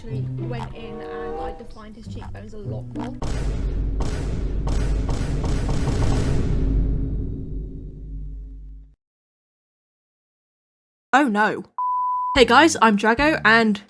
actually went in and I defined his cheekbones a lot more. Oh no. Hey guys, I'm Drago and...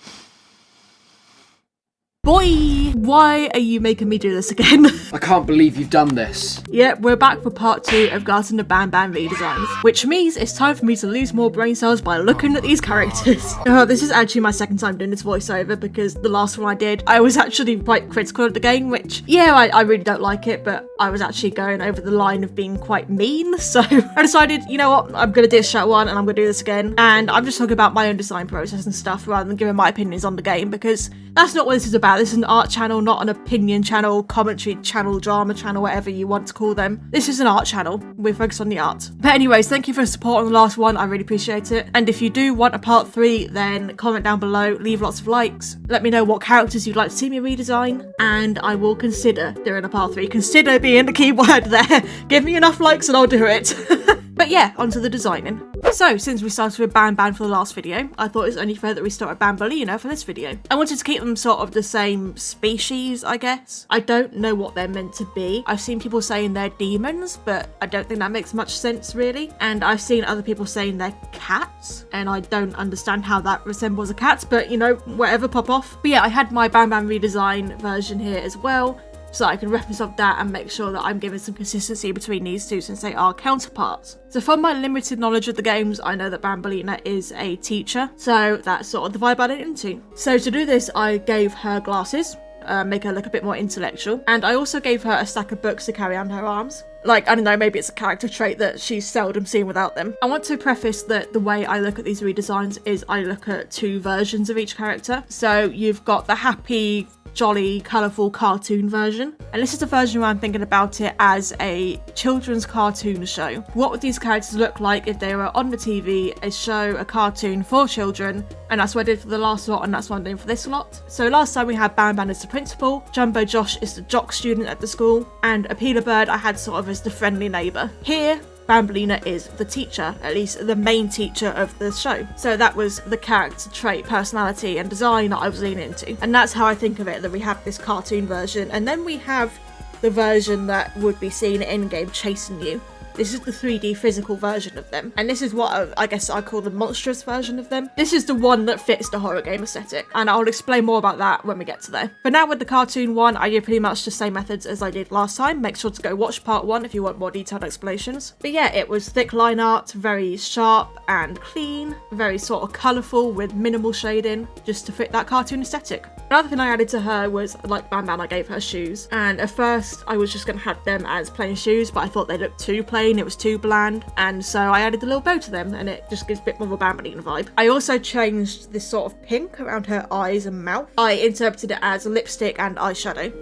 Boy, why are you making me do this again? I can't believe you've done this. Yeah, we're back for part 2 of Garten of Banban redesigns, which means it's time for me to lose more brain cells by looking at these characters. This is actually my second time doing this voiceover because the last one I did, I was actually quite critical of the game, which, yeah, I really don't like it, but I was actually going over the line of being quite mean, so I decided, you know what, I'm gonna do this shot one and I'm gonna do this again, and I'm just talking about my own design process and stuff rather than giving my opinions on the game, because that's not what this is about. This is an art channel, not an opinion channel, commentary channel, drama channel, whatever you want to call them. This is an art channel. We're focused on the art. But anyways, thank you for the support on the last one. I really appreciate it. And if you do want a part 3, then comment down below, leave lots of likes. Let me know what characters you'd like to see me redesign, and I will consider doing a part 3. Consider being the key word there. Give me enough likes and I'll do it. But yeah, onto the designing. So, since we started with Banban for the last video, I thought it was only fair that we start with Banbaleena for this video. I wanted to keep them sort of the same species, I guess. I don't know what they're meant to be. I've seen people saying they're demons, but I don't think that makes much sense really. And I've seen other people saying they're cats, and I don't understand how that resembles a cat, but you know, whatever, pop off. But yeah, I had my Banban redesign version here as well, so I can reference off that and make sure that I'm giving some consistency between these two since they are counterparts. So from my limited knowledge of the games, I know that Banbaleena is a teacher, so that's sort of the vibe I went into. So to do this, I gave her glasses, make her look a bit more intellectual, and I also gave her a stack of books to carry on her arms. Like, I don't know, maybe it's a character trait that she's seldom seen without them. I want to preface that the way I look at these redesigns is I look at 2 versions of each character. So you've got the happy, jolly, colourful cartoon version, and this is the version where I'm thinking about it as a children's cartoon show. What would these characters look like if they were on the TV, a show, a cartoon for children? And that's what I did for the last lot, and that's what I'm doing for this lot. So last time we had Banban as the principal, Jumbo Josh is the jock student at the school, and Appealer Bird I had sort of as the friendly neighbour. Here, Banbaleena is the teacher, at least the main teacher of the show. So that was the character trait, personality and design that I was leaning into. And that's how I think of it, that we have this cartoon version, and then we have the version that would be seen in-game chasing you. This is the 3D physical version of them. And this is what I guess I call the monstrous version of them. This is the one that fits the horror game aesthetic. And I'll explain more about that when we get to there. But now with the cartoon one, I did pretty much the same methods as I did last time. Make sure to go watch part 1 if you want more detailed explanations. But yeah, it was thick line art, very sharp and clean, very sort of colourful with minimal shading, just to fit that cartoon aesthetic. Another thing I added to her was, like Banban, I gave her shoes. And at first, I was just going to have them as plain shoes, but I thought they looked too plain. It was too bland, and so I added a little bow to them, and it just gives a bit more of a Banbaleena vibe. I also changed this sort of pink around her eyes and mouth. I interpreted it as lipstick and eyeshadow.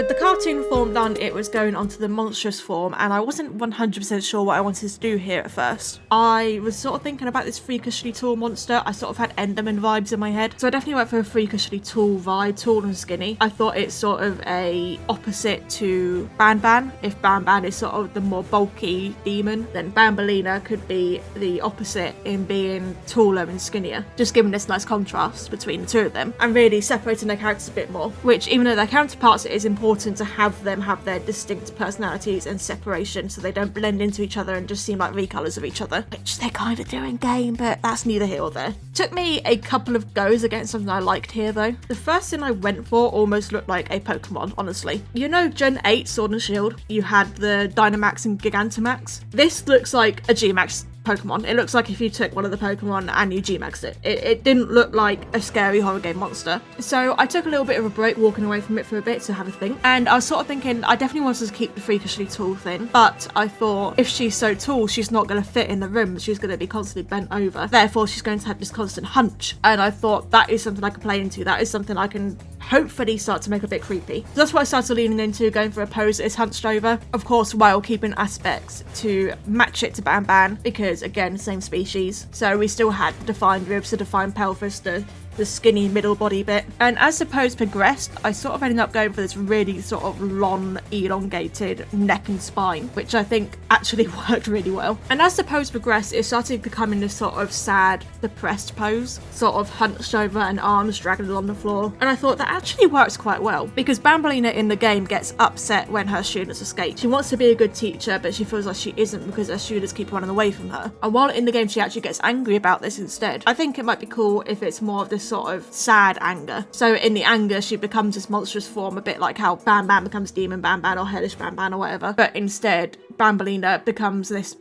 With the cartoon form done, it was going on to the monstrous form, and I wasn't 100% sure what I wanted to do here at first. I was sort of thinking about this freakishly tall monster. I sort of had Enderman vibes in my head, so I definitely went for a freakishly tall vibe, tall and skinny. I thought it's sort of a opposite to Banban. If Banban is sort of the more bulky demon, then Banbaleena could be the opposite in being taller and skinnier, just giving this nice contrast between the two of them and really separating their characters a bit more, which even though they're counterparts, it is important to have them have their distinct personalities and separation so they don't blend into each other and just seem like recolors of each other, which they kind of do in game, but that's neither here or there. Took me a couple of goes against something I liked here though. The first thing I went for almost looked like a Pokemon, honestly. You know Gen 8 Sword and Shield? You had the Dynamax and Gigantamax. This looks like a G-Max Pokemon. It looks like if you took one of the Pokemon and you G-Maxed it. It didn't look like a scary horror game monster. So I took a little bit of a break walking away from it for a bit to have a think. And I was sort of thinking I definitely wanted to keep the freakishly tall thing, but I thought if she's so tall, she's not going to fit in the room. She's going to be constantly bent over. Therefore, she's going to have this constant hunch. And I thought that is something I can play into. That is something I can hopefully start to make a bit creepy. So that's what I started leaning into, going for a pose that is hunched over. Of course, while keeping aspects to match it to Banban, because again, same species. So we still had the defined ribs, the defined pelvis, the skinny middle body bit. And as the pose progressed, I sort of ended up going for this really sort of long, elongated neck and spine, which I think actually worked really well. And as the pose progressed, it started becoming this sort of sad, depressed pose, sort of hunched over and arms dragging along the floor. And I thought that actually works quite well, because Banbaleena in the game gets upset when her students escape. She wants to be a good teacher, but she feels like she isn't because her students keep running away from her. And while in the game she actually gets angry about this instead, I think it might be cool if it's more of this sort of sad anger. So in the anger, she becomes this monstrous form, a bit like how Banban becomes Demon Banban or Hellish Banban or whatever. But instead, Banbaleena becomes this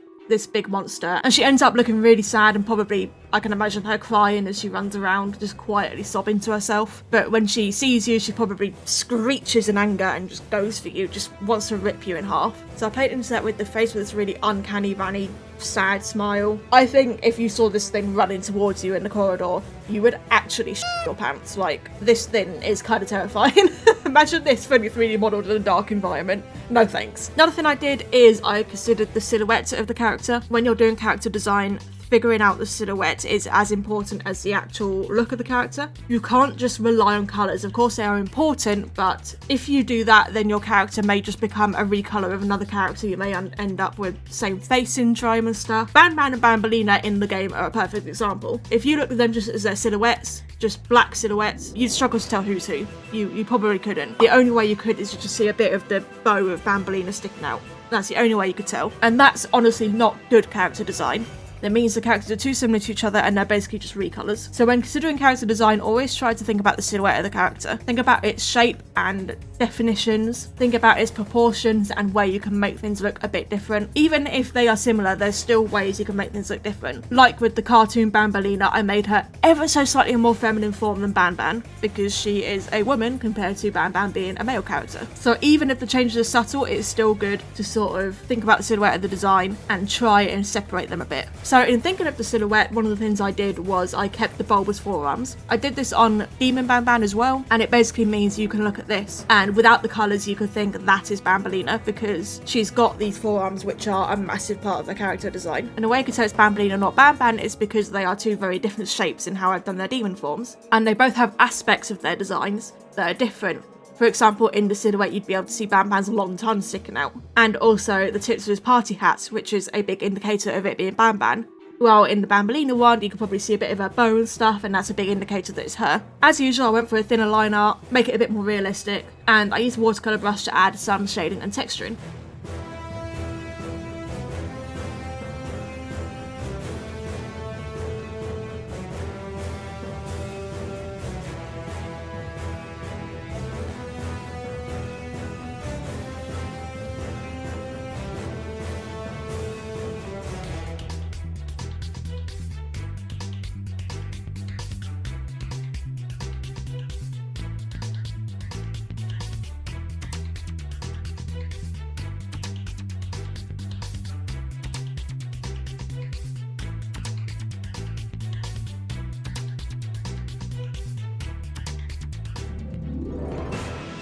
big monster, and she ends up looking really sad, and probably I can imagine her crying as she runs around, just quietly sobbing to herself. But when she sees you, she probably screeches in anger and just goes for you, just wants to rip you in half. So I played into that with the face with this really uncanny, runny, sad smile. I think if you saw this thing running towards you in the corridor, you would actually shit your pants. Like, this thing is kind of terrifying. Imagine this fully 3D modelled in a dark environment. No thanks. Another thing I did is I considered the silhouette of the character. When you're doing character design, figuring out the silhouette is as important as the actual look of the character. You can't just rely on colours. Of course they are important, but if you do that, then your character may just become a recolour of another character. You may end up with same face syndrome and stuff. Banban and Banbaleena in the game are a perfect example. If you look at them just as their silhouettes, just black silhouettes, you'd struggle to tell who's who. You probably couldn't. The only way you could is to just see a bit of the bow of Banbaleena sticking out. That's the only way you could tell. And that's honestly not good character design. That means the characters are too similar to each other and they're basically just recolors. So when considering character design, always try to think about the silhouette of the character. Think about its shape and definitions. Think about its proportions and where you can make things look a bit different. Even if they are similar, there's still ways you can make things look different. Like with the cartoon Banbaleena, I made her ever so slightly more feminine form than Banban, because she is a woman compared to Banban being a male character. So even if the changes are subtle, it's still good to sort of think about the silhouette of the design and try and separate them a bit. So in thinking of the silhouette, one of the things I did was I kept the bulbous forearms. I did this on Demon Banban as well, and it basically means you can look at this and without the colours you could think that is Banbaleena, because she's got these forearms which are a massive part of the character design. And the way I could tell it's Banbaleena not Banban is because they are two very different shapes in how I've done their demon forms, and they both have aspects of their designs that are different. For example, in the silhouette, you'd be able to see Banban's long tongue sticking out, and also the tips of his party hats, which is a big indicator of it being Banban. While in the Banbaleena one, you can probably see a bit of her bow and stuff, and that's a big indicator that it's her. As usual, I went for a thinner line art, make it a bit more realistic, and I used a watercolour brush to add some shading and texturing.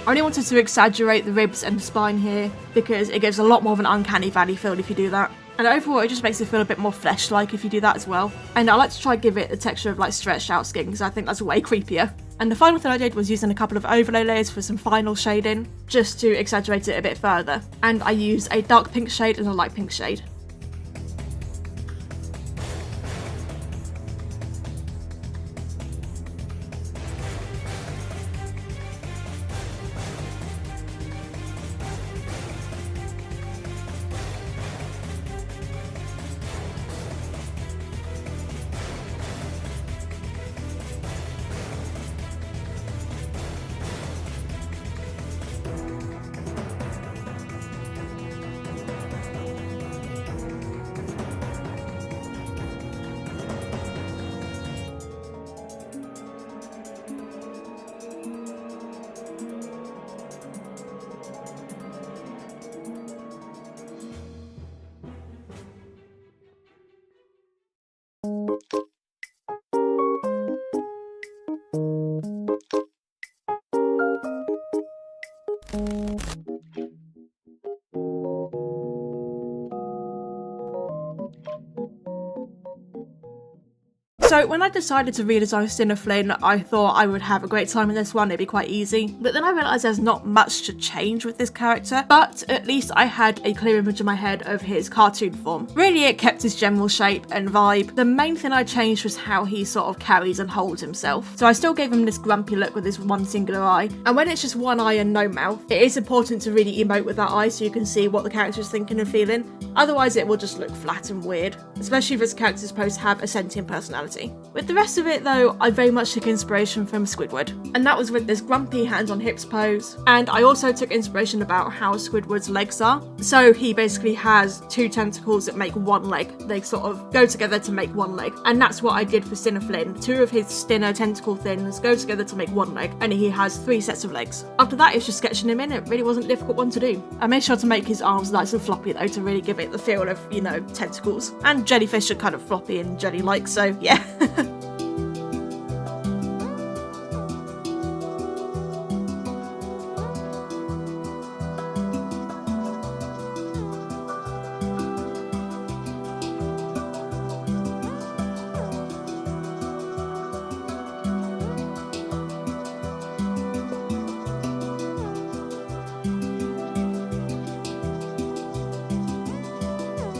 I only wanted to exaggerate the ribs and the spine here because it gives a lot more of an uncanny valley feel if you do that. And overall, it just makes it feel a bit more flesh-like if you do that as well. And I like to try and give it the texture of like stretched out skin because I think that's way creepier. And the final thing I did was using a couple of overlay layers for some final shading, just to exaggerate it a bit further. And I used a dark pink shade and a light pink shade. So when I decided to redesign Flynn, I thought I would have a great time in this one, it'd be quite easy. But then I realised there's not much to change with this character, but at least I had a clear image in my head of his cartoon form. Really, it kept his general shape and vibe. The main thing I changed was how he sort of carries and holds himself. So I still gave him this grumpy look with his one singular eye. And when it's just one eye and no mouth, it is important to really emote with that eye so you can see what the character is thinking and feeling. Otherwise it will just look flat and weird, especially if this character is supposed to have a sentient personality. With the rest of it though, I very much took inspiration from Squidward, and that was with this grumpy hands on hips pose. And I also took inspiration about how Squidward's legs are. So he basically has two tentacles that make one leg. They sort of go together to make one leg, and that's what I did for Flynn. Two of his Stinner tentacle things go together to make one leg, and he has 3 sets of legs. After that, it's just sketching him in. It really wasn't a difficult one to do. I made sure to make his arms nice and floppy though, to really give it the feel of, you know, tentacles. And jellyfish are kind of floppy and jelly-like, so yeah.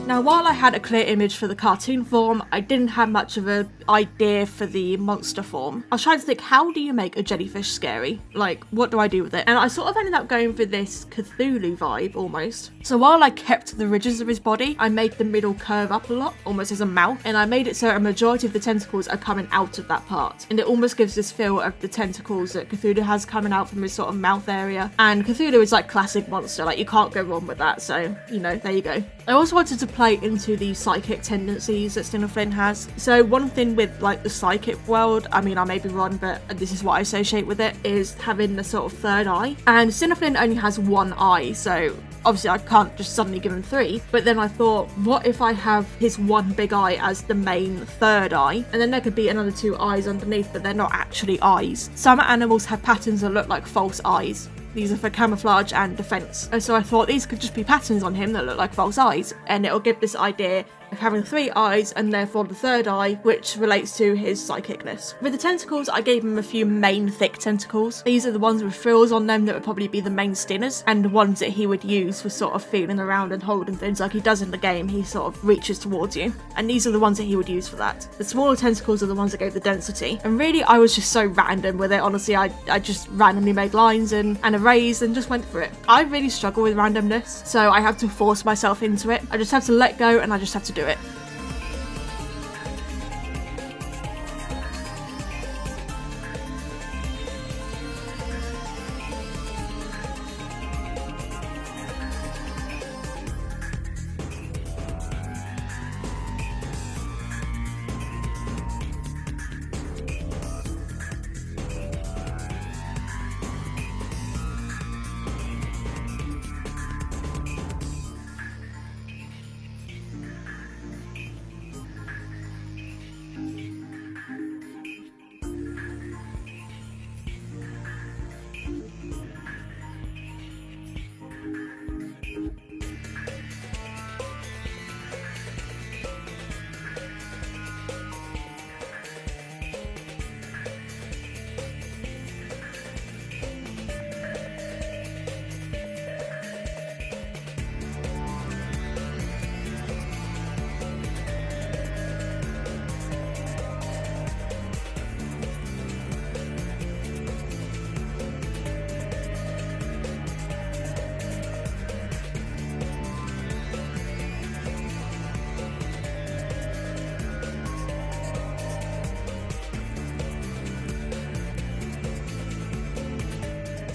Now, while I had a clear image for the cartoon form, I didn't have much of an idea for the monster form. I was trying to think, how do you make a jellyfish scary? Like, what do I do with it? And I sort of ended up going for this Cthulhu vibe, almost. So while I kept the ridges of his body, I made the middle curve up a lot, almost as a mouth, and I made it so a majority of the tentacles are coming out of that part. And it almost gives this feel of the tentacles that Cthulhu has coming out from his sort of mouth area. And Cthulhu is like classic monster, like you can't go wrong with that, so, you know, there you go. I also wanted to play into the psychic tendencies that Flynn has. So one thing with like the psychic world, I mean I may be wrong, but this is what I associate with it, is having the sort of third eye. And Flynn only has one eye, so obviously I can't just suddenly give him 3. But then I thought, what if I have his one big eye as the main third eye, and then there could be another 2 eyes underneath, but they're not actually eyes. Some animals have patterns that look like false eyes. These are for camouflage and defense. And so I thought these could just be patterns on him that look like false eyes, and it'll give this idea of having 3 eyes and therefore the third eye, which relates to his psychicness. With the tentacles, I gave him a few main thick tentacles. These are the ones with frills on them that would probably be the main stinners, and the ones that he would use for sort of feeling around and holding things like he does in the game. He sort of reaches towards you, and these are the ones that he would use for that. The smaller tentacles are the ones that gave the density, and really I was just so random with it. Honestly, I just randomly made lines and arrays and just went for it. I really struggle with randomness, so I have to force myself into it. I just have to let go and I just have to do it.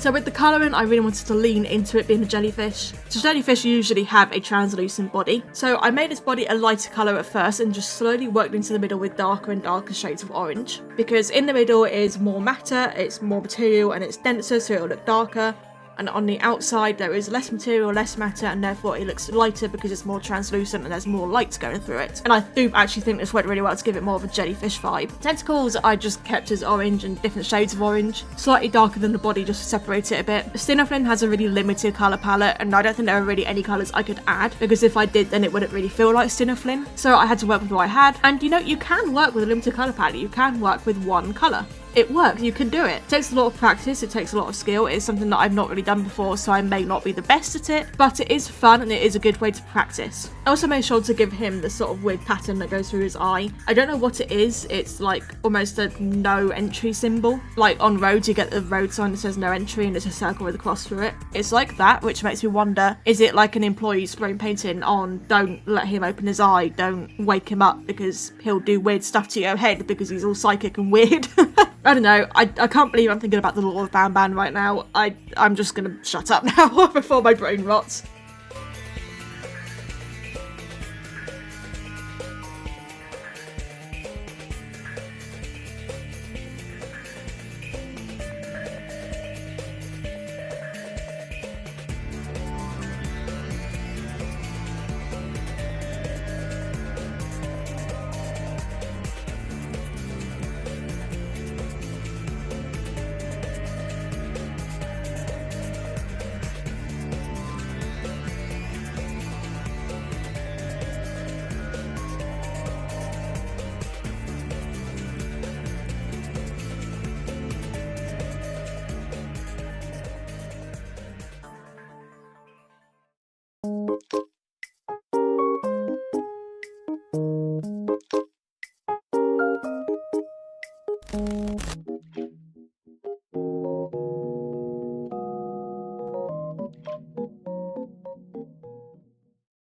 So with the colouring, I really wanted to lean into it being a jellyfish. So jellyfish usually have a translucent body. So I made this body a lighter colour at first and just slowly worked into the middle with darker and darker shades of orange. Because in the middle is more matter, it's more material and it's denser, so it'll look darker. And on the outside there is less material, less matter, and therefore it looks lighter because it's more translucent and there's more light going through it. And I do actually think this went really well to give it more of a jellyfish vibe. Tentacles I just kept as orange and different shades of orange, slightly darker than the body just to separate it a bit. Flynn has a really limited colour palette, and I don't think there are really any colours I could add, because if I did then it wouldn't really feel like Flynn. So I had to work with what I had, and you know, you can work with a limited colour palette, you can work with one colour. It works, you can do it. It takes a lot of practice, it takes a lot of skill. It's something that I've not really done before, so I may not be the best at it, but it is fun and it is a good way to practice. I also made sure to give him the sort of weird pattern that goes through his eye. I don't know what it is, it's like almost a no entry symbol. Like on roads you get the road sign that says no entry and there's a circle with a cross through it. It's like that, which makes me wonder, is it like an employee spraying painting on don't let him open his eye, don't wake him up because he'll do weird stuff to your head because he's all psychic and weird. I don't know, I can't believe I'm thinking about the lore of Banban right now. I'm just gonna shut up now before my brain rots.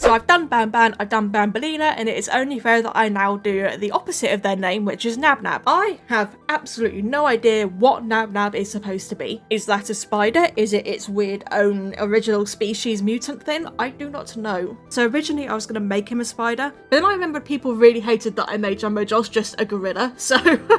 So I've done Banban, I've done Banbaleena, and it is only fair that I now do the opposite of their name, which is Nabnab. I have absolutely no idea what Nabnab is supposed to be. Is that a spider? Is it its weird own original species mutant thing? I do not know. So originally I was going to make him a spider, but then I remembered people really hated that I made Jumbo Josh just a gorilla, so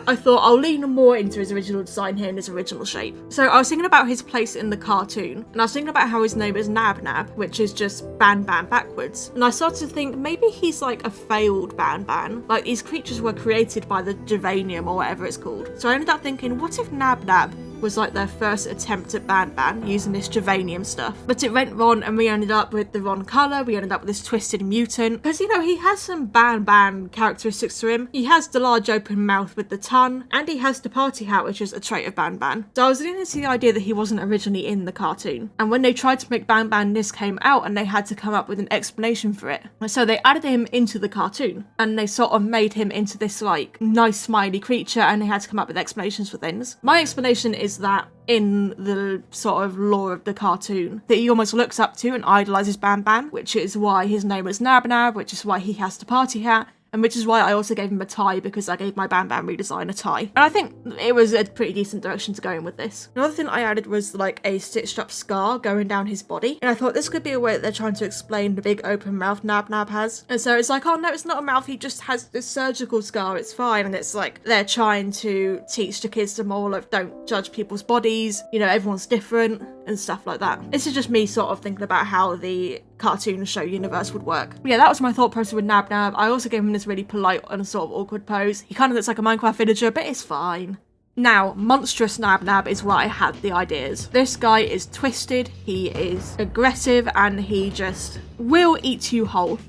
I thought I'll lean more into his original design here and his original shape. So I was thinking about his place in the cartoon, and I was thinking about how his name is Nabnab, which is just Banban backwards. And I started to think maybe he's like a failed Banban. Like these creatures were created by the Javanium or whatever it's called. So I ended up thinking, what if Nabnab was like their first attempt at Banban using this Javanium stuff? But it went wrong and we ended up with the wrong colour, we ended up with this twisted mutant. Because, you know, he has some Banban characteristics to him. He has the large open mouth with the tongue, and he has the party hat, which is a trait of Banban. So I was leaning into the idea that he wasn't originally in the cartoon. And when they tried to make Banban, this came out and they had to come up with an explanation for it. So they added him into the cartoon and they sort of made him into this like nice smiley creature, and they had to come up with explanations for things. My explanation is that in the sort of lore of the cartoon that he almost looks up to and idolises Banban, which is why his name is Nabnab, which is why he has the party hat, and which is why I also gave him a tie, because I gave my Banban redesign a tie. And I think it was a pretty decent direction to go in with this. Another thing I added was like a stitched up scar going down his body, and I thought this could be a way that they're trying to explain the big open mouth Nabnab has. And so it's like, oh no, it's not a mouth, he just has this surgical scar, it's fine. And it's like they're trying to teach the kids the moral of don't judge people's bodies, you know, everyone's different and stuff like that. This is just me sort of thinking about how the cartoon show universe would work. But yeah, that was my thought process with Nabnab. I also gave him this really polite and sort of awkward pose. He kind of looks like a Minecraft villager, but it's fine. Now, monstrous Nabnab is where I had the ideas. This guy is twisted, he is aggressive, and he just will eat you whole.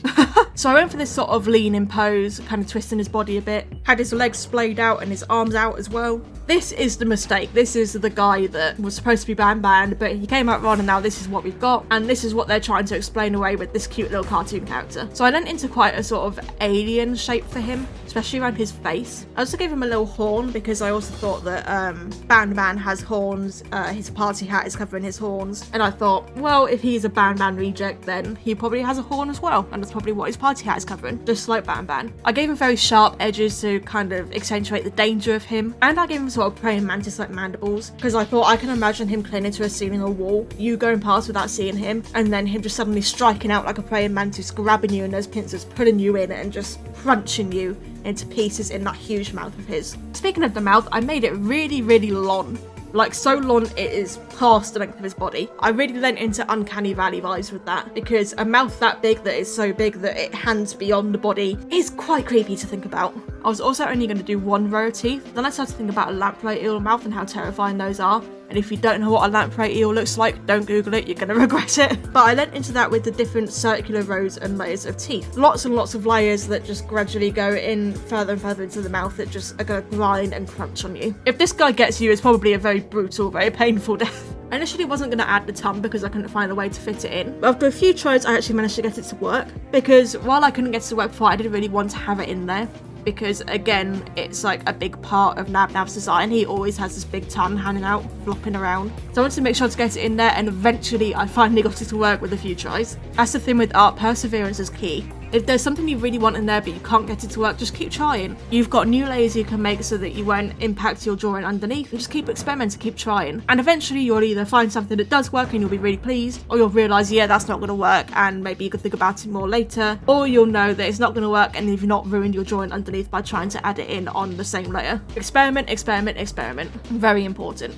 So I went for this sort of lean-in pose, kind of twisting his body a bit. Had his legs splayed out and his arms out as well. This is the mistake. This is the guy that was supposed to be Banban, but he came out wrong, and now this is what we've got. And this is what they're trying to explain away with this cute little cartoon character. So I went into quite a sort of alien shape for him, especially around his face. I also gave him a little horn because I also thought that Banban has horns. His party hat is covering his horns. And I thought, well, if he's a Banban reject, then he probably has a horn as well. And that's probably what his party hat is covering, just like Banban. I gave him very sharp edges to to kind of accentuate the danger of him. And I gave him sort of praying mantis-like mandibles, because I thought I can imagine him clinging to a ceiling or wall, you going past without seeing him, and then him just suddenly striking out like a praying mantis, grabbing you in those pincers, pulling you in and just crunching you into pieces in that huge mouth of his. Speaking of the mouth, I made it really, really long. Like, so long it is past the length of his body. I really went into Uncanny Valley vibes with that, because a mouth that big that is so big that it hands beyond the body is quite creepy to think about. I was also only going to do one row of teeth. Then I started to think about a lamprey eel mouth and how terrifying those are. And if you don't know what a lamprey eel looks like, don't Google it, you're going to regret it. But I went into that with the different circular rows and layers of teeth. Lots and lots of layers that just gradually go in further and further into the mouth that just are going to grind and crunch on you. If this guy gets you, it's probably a very brutal, very painful death. I initially wasn't going to add the tongue because I couldn't find a way to fit it in. But after a few tries, I actually managed to get it to work. Because while I couldn't get it to work before, I didn't really want to have it in there. Because again, it's like a big part of Nabnab's design. He always has this big tongue hanging out, flopping around. So I wanted to make sure to get it in there, and eventually I finally got it to work with a few tries. That's the thing with art, perseverance is key. If there's something you really want in there but you can't get it to work, just keep trying. You've got new layers you can make so that you won't impact your drawing underneath, and just keep experimenting, keep trying. And eventually you'll either find something that does work and you'll be really pleased, or you'll realise, yeah, that's not going to work, and maybe you could think about it more later, or you'll know that it's not going to work and you've not ruined your drawing underneath by trying to add it in on the same layer. Experiment, experiment, experiment. Very important.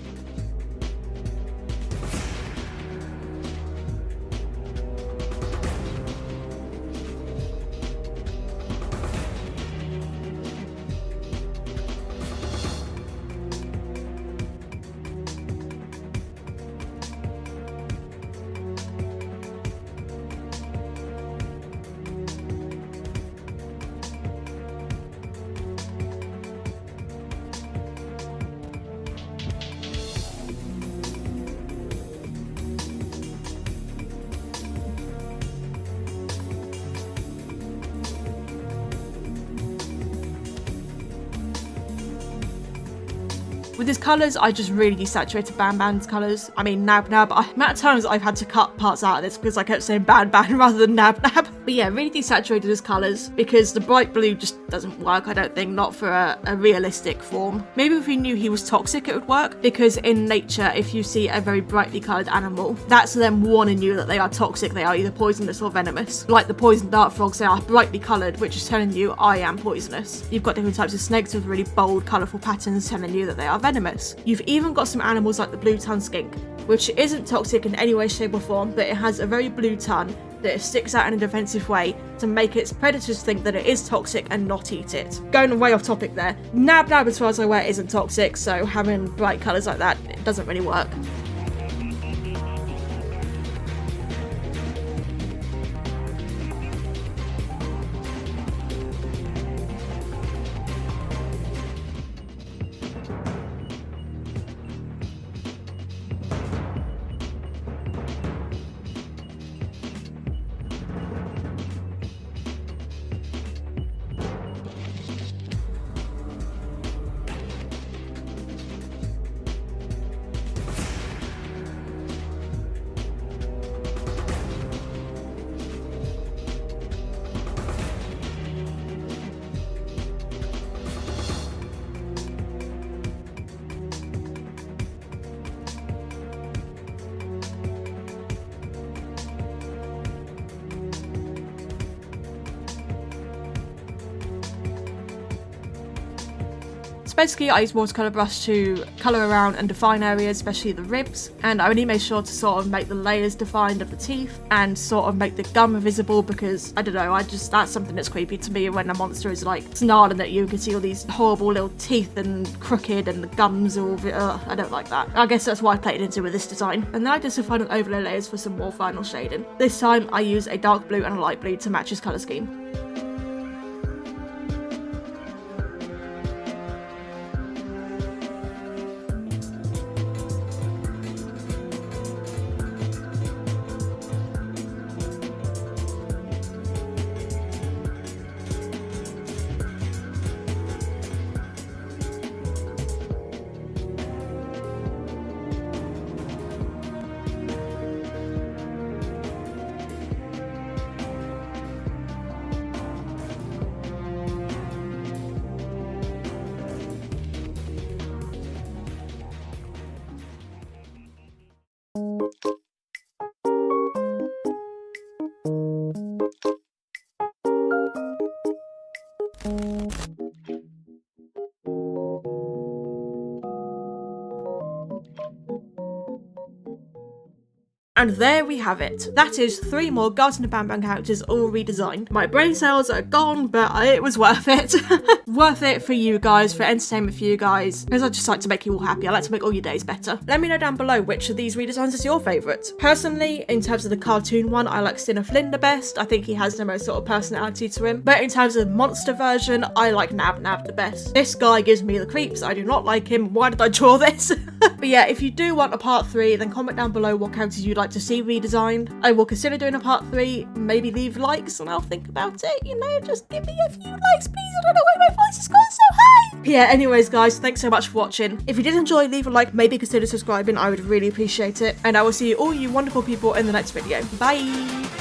With his colours, I just really desaturated Banban's colours. I mean, Nabnab. The amount of times I've had to cut parts out of this because I kept saying Banban rather than Nabnab. But yeah, really desaturated his colours because the bright blue just doesn't work, I don't think, not for a realistic form. Maybe if we knew he was toxic, it would work, because in nature, if you see a very brightly coloured animal, that's them warning you that they are toxic, they are either poisonous or venomous. Like the poison dart frogs, they are brightly coloured, which is telling you, I am poisonous. You've got different types of snakes with really bold, colourful patterns telling you that they are venomous. You've even got some animals like the blue tongue skink, which isn't toxic in any way, shape or form, but it has a very blue tongue that it sticks out in a defensive way to make its predators think that it is toxic and not eat it. Going way off topic there. Nabnab, as far as I wear, isn't toxic, so having bright colours like that, it doesn't really work. Basically, I use watercolour brush to colour around and define areas, especially the ribs, and I really made sure to sort of make the layers defined of the teeth and sort of make the gum visible, because I don't know, that's something that's creepy to me when a monster is like snarling at you. You can see all these horrible little teeth and crooked and the gums are all I don't like that. I guess that's why I played into with this design. And then I did some final overlay layers for some more final shading. This time I use a dark blue and a light blue to match his colour scheme. And there we have it. That is 3 more Garten of Banban characters all redesigned. My brain cells are gone, but it was worth it. Worth it for you guys, for entertainment for you guys, because I just like to make you all happy. I like to make all your days better. Let me know down below which of these redesigns is your favourite. Personally, in terms of the cartoon one, I like Flynn the best. I think he has the most sort of personality to him. But in terms of the monster version, I like Nabnab the best. This guy gives me the creeps. I do not like him. Why did I draw this? But yeah, if you do want a part 3, then comment down below what characters you'd like to see redesigned. I will consider doing a part 3, maybe leave likes and I'll think about it, you know, just give me a few likes please, I don't know why my voice has gone so high. Yeah, anyways guys, thanks so much for watching. If you did enjoy, leave a like, maybe consider subscribing, I would really appreciate it. And I will see all you wonderful people in the next video. Bye!